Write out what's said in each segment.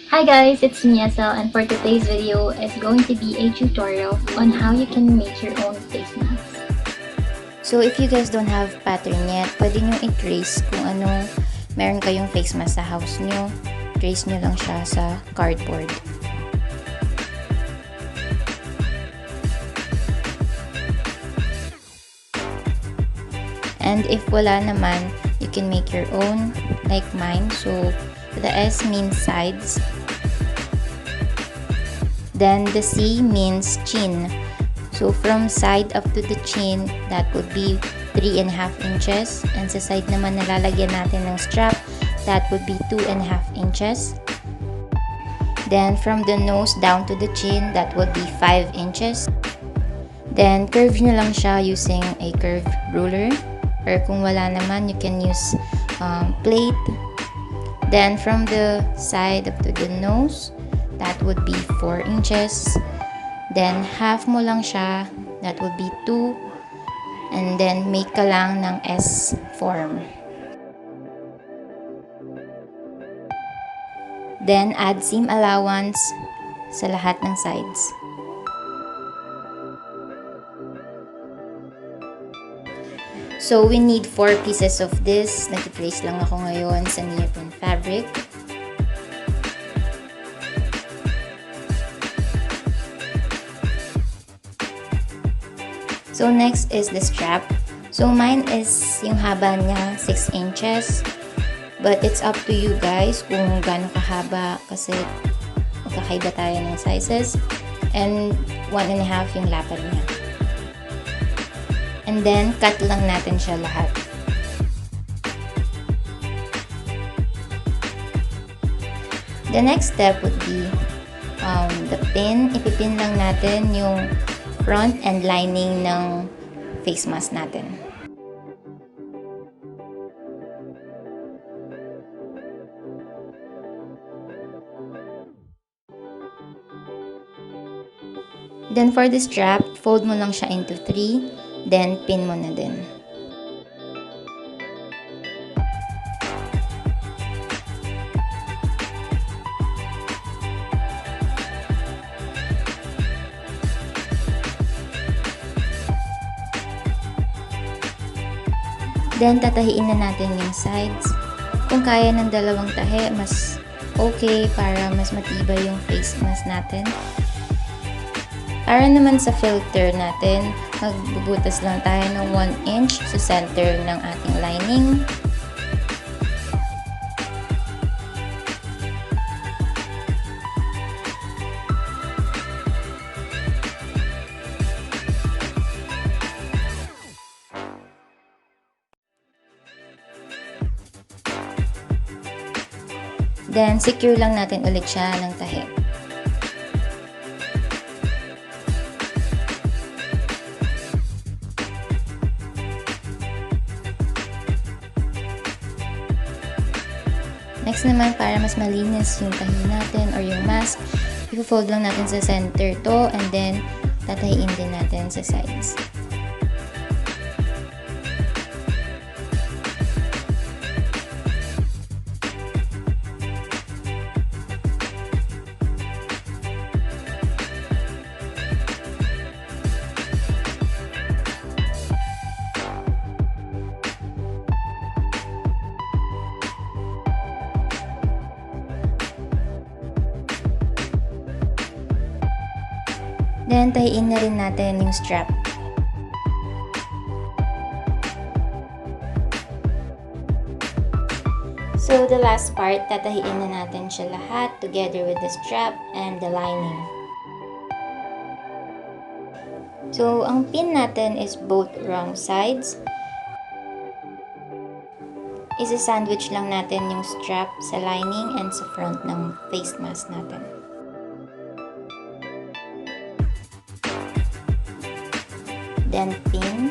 Hi guys, it's me Esel, and for today's video is going to be a tutorial on how you can make your own face mask. So if you guys don't have pattern yet, pwede nyo i-trace kung anong meron kayong face mask sa house nyo. Trace nyo lang siya sa cardboard. And if wala naman, you can make your own like mine. So the S means sides. Then the C means chin. So from side up to the chin, that would be 3.5 inches. And sa side naman nalalagyan natin ng strap, that would be 2.5 inches. Then from the nose down to the chin, that would be 5 inches. Then curve nyo lang siya using a curved ruler. Or kung wala naman, you can use plate. Then from the side up to the nose, that would be 4 inches. Then half mo lang siya, that would be 2. And then make ka lang ng S form. Then add seam allowance sa lahat ng sides. So we need 4 pieces of this. Nag-trace lang ako ngayon sa neoprene fabric. So next is the strap. So mine is yung haba niya 6 inches. But it's up to you guys kung gaano kahaba kasi magkakaiba tayo ng sizes. And 1.5 yung lapad niya. And then cut lang natin siya lahat. The next step would be the pin. Ipipin lang natin yung front and lining ng face mask natin. Then for the strap, fold mo lang siya into 3, then pin mo na din. Then, tatahiin na natin yung sides. Kung kaya ng dalawang tahi, mas okay para mas matibay yung face mask natin. Para naman sa filter natin, magbubutas lang tayo ng 1 inch sa center ng ating lining. Then, secure lang natin ulit siya ng tahi. Next naman, para mas malinis yung tahi natin or yung mask, i-fold lang natin sa center to and then tatahiin din natin sa sides. Then, tahiin na rin natin yung strap. So, the last part, tatahiin na natin siya lahat together with the strap and the lining. So, ang pin natin is both wrong sides. Isa-sandwich lang natin yung strap sa lining and sa front ng face mask natin. Then pin.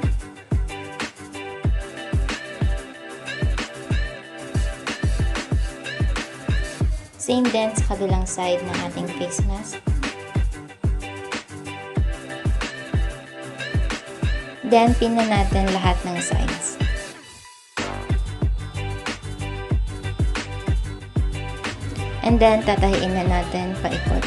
Same din sa kabilang side ng ating face mask. Then pin na natin lahat ng sides. And then, tatahiin na natin paikot.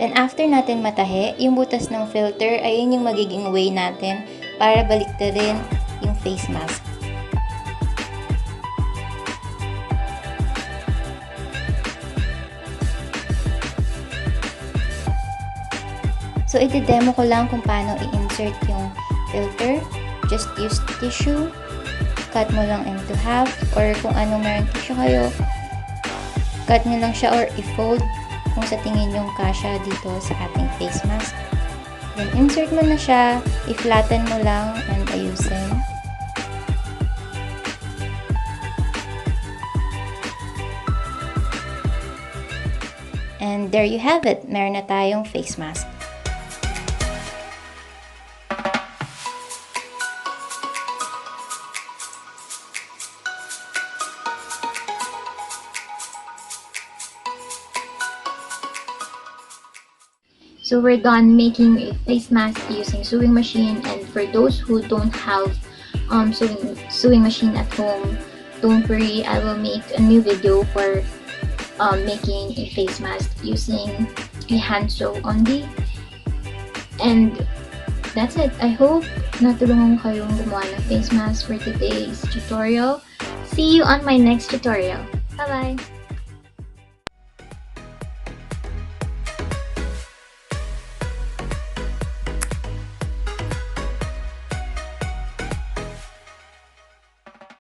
Then after natin matahi, yung butas ng filter, ayun yung magiging way natin para baliktarin yung face mask. So, iti-demo ko lang kung paano i-insert yung filter. Just use tissue. Cut mo lang into half. Or kung anong meron tissue kayo, cut nyo lang siya or i-fold kung sa tingin yung kasya dito sa ating face mask. Then, insert mo na siya. I-flatten mo lang and ayusin. And there you have it. Meron na tayong face mask. So we're done making a face mask using sewing machine, and for those who don't have sewing machine at home, don't worry, I will make a new video for making a face mask using a hand sew only. And that's it. I hope natulungan ko kayong gumawa ng face mask for today's tutorial. See you on my next tutorial. Bye bye!